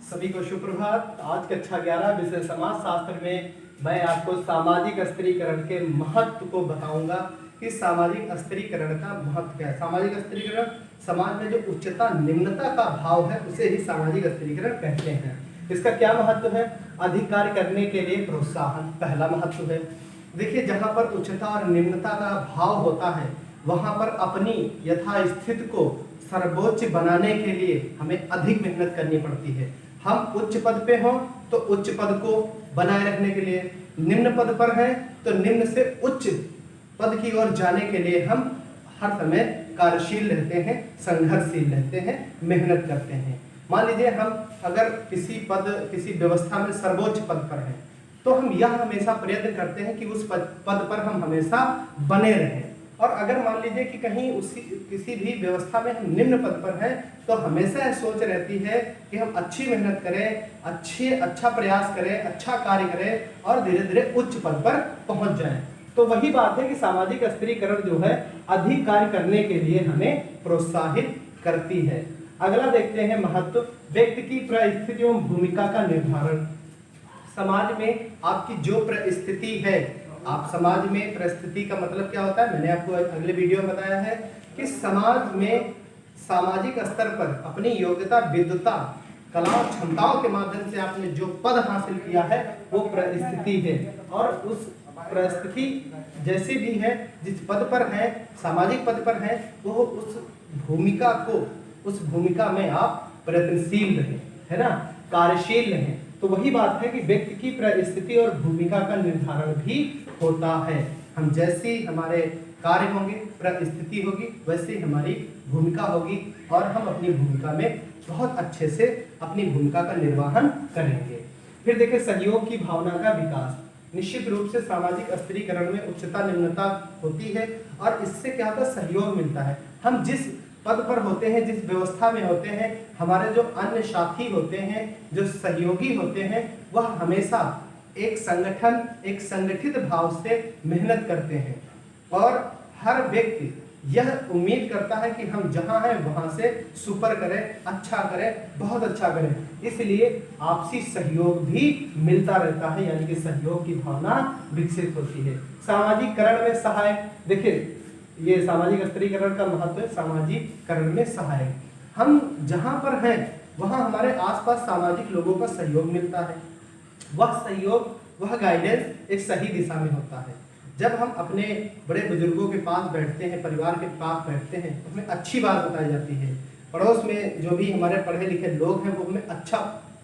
सभी को सुप्रभात। आज कक्षा 11 विषय समाज शास्त्र में मैं आपको सामाजिक स्त्रीकरण के महत्व को बताऊंगा कि सामाजिक स्त्रीकरण का महत्व क्या है। सामाजिक स्त्रीकरण समाज में जो उच्चता निम्नता का भाव है उसे ही सामाजिक स्त्रीकरण कहते हैं। इसका क्या महत्व है? अधिकार करने के लिए प्रोत्साहन पहला महत्व है। देखिए, जहाँ पर उच्चता और निम्नता का भाव होता है वहाँ पर अपनी यथास्थिति को सर्वोच्च बनाने के लिए हमें अधिक मेहनत करनी पड़ती है। हम उच्च पद पे हों तो उच्च पद को बनाए रखने के लिए, निम्न पद पर हैं तो निम्न से उच्च पद की ओर जाने के लिए हम हर समय कार्यशील रहते हैं, संघर्षशील रहते हैं, मेहनत करते हैं। मान लीजिए हम अगर किसी व्यवस्था में सर्वोच्च पद पर हैं तो हम यह हमेशा प्रयत्न करते हैं कि उस पद पर हम हमेशा बने रहें। और अगर मान लीजिए कि कहीं किसी भी व्यवस्था में हम निम्न पद पर हैं तो हमेशा यह सोच रहती है कि हम अच्छी मेहनत करें, अच्छा प्रयास करें, अच्छा कार्य करें और धीरे धीरे उच्च पद पर पहुंच जाएं। तो वही बात है कि सामाजिक स्त्रीकरण जो है अधिक कार्य करने के लिए हमें प्रोत्साहित करती है। अगला देखते हैं महत्व, व्यक्ति की परिस्थिति एवं भूमिका का निर्धारण। समाज में आपकी जो परिस्थिति है, आप समाज में परिस्थिति का मतलब क्या होता है मैंने आपको अगले वीडियो में बताया है कि समाज में सामाजिक स्तर पर अपनी योग्यता, विद्वता, कला और क्षमताओं के माध्यम से आपने जो पद हासिल किया है वो परिस्थिति है। और उस परिस्थिति जैसी भी है, जिस पद पर है, सामाजिक पद पर है, वो उस भूमिका में आप प्रयत्नशील रहें, है ना, कार्यशील रहें। तो वही बात है कि व्यक्ति की परिस्थिति और भूमिका का निर्धारण भी होता है। हम जैसी हमारे कार्य होंगे, परिस्थिति होगी, वैसी हमारी भूमिका होगी और हम अपनी भूमिका में बहुत अच्छे से अपनी भूमिका का निर्वहन करेंगे। फिर देखिए, सहयोग की भावना का विकास। निश्चित रूप से सामाजिक स्त्रीकरण में उच्चता निम्नता होती है और इससे क्या होता है, सहयोग मिलता है। हम जिस पद पर होते हैं, जिस व्यवस्था में होते हैं, हमारे जो अन्य साथी होते हैं, जो सहयोगी होते हैं, वह हमेशा एक संगठित भाव से मेहनत करते हैं और हर व्यक्ति यह उम्मीद करता है कि हम जहां हैं वहां से सुपर करें, अच्छा करें, बहुत अच्छा करें। इसलिए आपसी सहयोग भी मिलता रहता है, यानी कि सहयोग की भावना विकसित होती है। सामाजिकरण में सहायक। देखिए, ये सामाजिक स्त्रीकरण का महत्व है। सामाजिकरण में सहायक, हम जहां पर हैं वहां हमारे आसपास सामाजिक लोगों का सहयोग मिलता है। वह सहयोग, वह गाइडेंस एक सही दिशा में होता है। जब हम अपने बड़े बुजुर्गों के पास बैठते हैं, परिवार के पास बैठते हैं, तो हमें अच्छी बात बताई जाती है। पड़ोस में जो भी हमारे पढ़े लिखे लोग हैं वो हमें अच्छा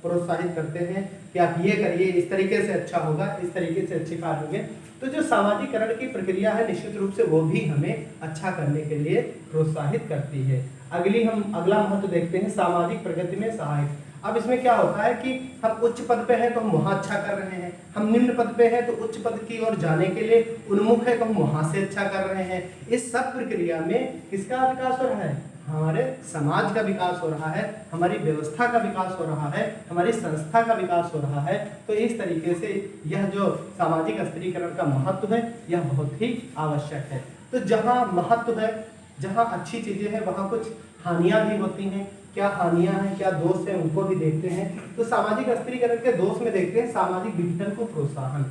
प्रोत्साहित करते हैं कि आप ये करिए, इस तरीके से अच्छा होगा, इस तरीके से अच्छे कार्य होंगे। तो जो सामाजिकरण की प्रक्रिया है, निश्चित रूप से वो भी हमें अच्छा करने के लिए प्रोत्साहित करती है। अगला महत्व देखते हैं, सामाजिक प्रगति में सहायक। अब इसमें क्या होता है कि हम उच्च पद पे हैं तो हम वहाँ अच्छा कर रहे हैं, हम निम्न पद पे हैं तो उच्च पद की ओर जाने के लिए उन्मुख है तो हम वहाँ से अच्छा कर रहे हैं। इस सब प्रक्रिया में किसका विकास हो रहा है? हमारे समाज का विकास हो रहा है, हमारी व्यवस्था का विकास हो रहा है, हमारी संस्था का विकास हो रहा है। तो इस तरीके से यह जो सामाजिक स्त्रीकरण का महत्व है यह बहुत ही आवश्यक है। तो जहाँ महत्व है, जहाँ अच्छी चीजें हैं, वहाँ कुछ हानियां भी होती हैं। क्या हानियां हैं, क्या दोष हैं, उनको भी देखते हैं। तो सामाजिक स्त्रीकरण के दोष में देखते हैं सामाजिक विघटन को प्रोत्साहन।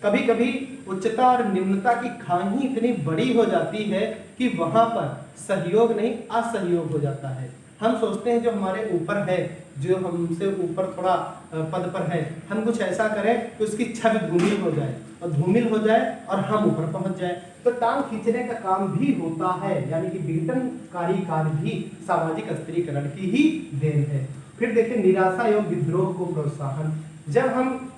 कभी कभी उच्चता और निम्नता की खाई इतनी बड़ी हो जाती है कि वहां पर सहयोग नहीं, असहयोग हो जाता है। हम सोचते हैं जो हमारे ऊपर है, जो हमसे ऊपर थोड़ा पद पर है, हम कुछ ऐसा करें कि उसकी छवि धूमिल हो जाए और हम ऊपर पहुंच जाए। तो टांग खींचने का काम भी होता है, यानी कि विघटनकारी कार्य भी सामाजिक स्त्रीकरण की ही देन है। फिर देखिए, निराशा एवं विद्रोह को प्रोत्साहन। जब हम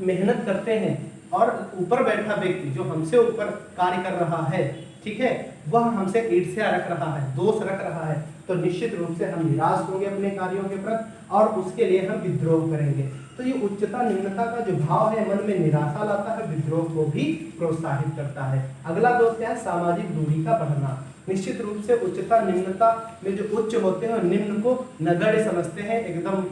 मेहनत करते हैं और ऊपर बैठा व्यक्ति जो हमसे ऊपर कार्य कर रहा है, ठीक है, वह हमसे ईर्ष्या रख रहा है, दोष रख रहा है, तो निश्चित रूप से हम निराश होंगे अपने कार्यों के प्रति और उसके लिए हम विद्रोह करेंगे। तो ये उच्चता निम्नता का जो भाव है मन में निराशा लाता है, विद्रोह को भी प्रोत्साहित करता है। अगला दोष क्या है? सामाजिक दूरी का बढ़ना। निश्चित रूप से उच्चता निम्नता में जो उच्च होते हैं और निम्न को नगण्य समझते हैं, एकदम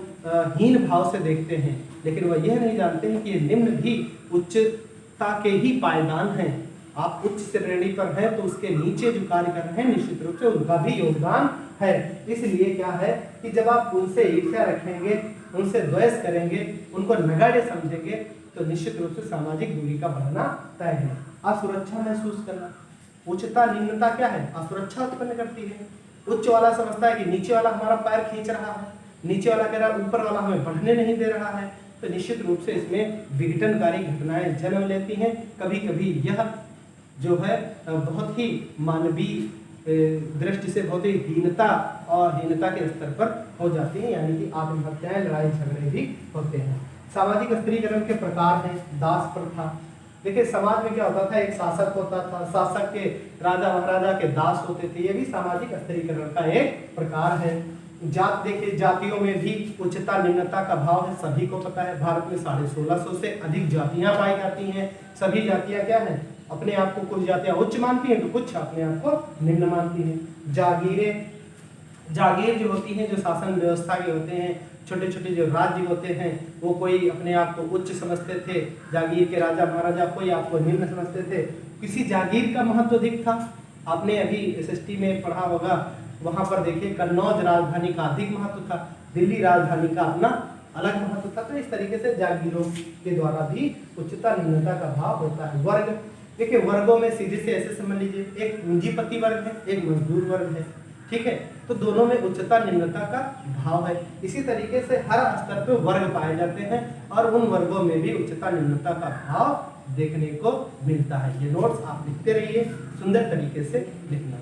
हीन भाव से देखते हैं, लेकिन वह यह नहीं जानते हैं कि ये निम्न भी उच्चता के ही पायदान हैं। आप उच्च श्रेणी पर हैं तो उसके नीचे जो कार्य कर रहे हैं, निश्चित रूप से उनका भी योगदान है। इसलिए क्या है कि जब आप उनसे ईर्ष्या रखेंगे, उनसे द्वेष करेंगे, उनको नगण्य समझेंगे, तो निश्चित रूप से सामाजिक दूरी का बढ़ना तय है। असुरक्षा महसूस करना, उच्चता निम्नता क्या है? असुरक्षा उत्पन्न करती है। उच्च वाला समझता है कि नीचे वाला हमारा पैर खींच रहा है, नीचे वाला कह रहा है ऊपर वाला हमें बढ़ने नहीं दे रहा है, तो निश्चित रूप से इसमें विघटनकारी घटनाएं जन्म लेती हैं। कभी कभी यह जो है बहुत ही मानवीय दृष्टि से बहुत ही हीनता और हीनता के स्तर पर हो जाती है, यानी कि आत्महत्याएं, लड़ाई झगड़े भी होते हैं। सामाजिक स्त्रीकरण के प्रकार हैं। दास प्रथा, देखिए समाज में क्या होता था, एक शासक होता था, शासक के राजा महाराजा के दास होते थे, ये भी सामाजिक स्त्रीकरण का एक प्रकार है। जात, देखिए जातियों में भी उच्चता निम्नता का भाव है, सभी को पता है। भारत में 1650 से अधिक जातियां पाई जाती हैं। सभी जातियां क्या हैं? अपने आप को कुछ जातियां उच्च मानती हैं तो कुछ अपने आप को निम्न मानती हैं। जागीरें, जागीर जो होती हैं, जो शासन व्यवस्था के होते हैं, छोटे छोटे जो राज्य होते हैं, वो कोई अपने आप को उच्च समझते थे, जागीर के राजा महाराजा कोई आपको निम्न समझते थे। किसी जागीर का महत्व अधिक था। आपने अभी एसएसटी में पढ़ा होगा, वहां पर देखिए कन्नौज राजधानी का अधिक महत्व था, दिल्ली राजधानी का अपना अलग महत्व था। तो इस तरीके से जागीरों के द्वारा भी उच्चता निम्नता का भाव होता है। वर्ग, देखिए वर्गों में सीधे से ऐसे समझ लीजिए, एक पूंजीपति वर्ग है, एक मजदूर वर्ग है, ठीक है। तो दोनों में उच्चता निम्नता का भाव है। इसी तरीके से हर स्तर पर वर्ग पाए जाते हैं और उन वर्गों में भी उच्चता निम्नता का भाव देखने को मिलता है। ये नोट्स आप लिखते रहिए, सुंदर तरीके से लिखना।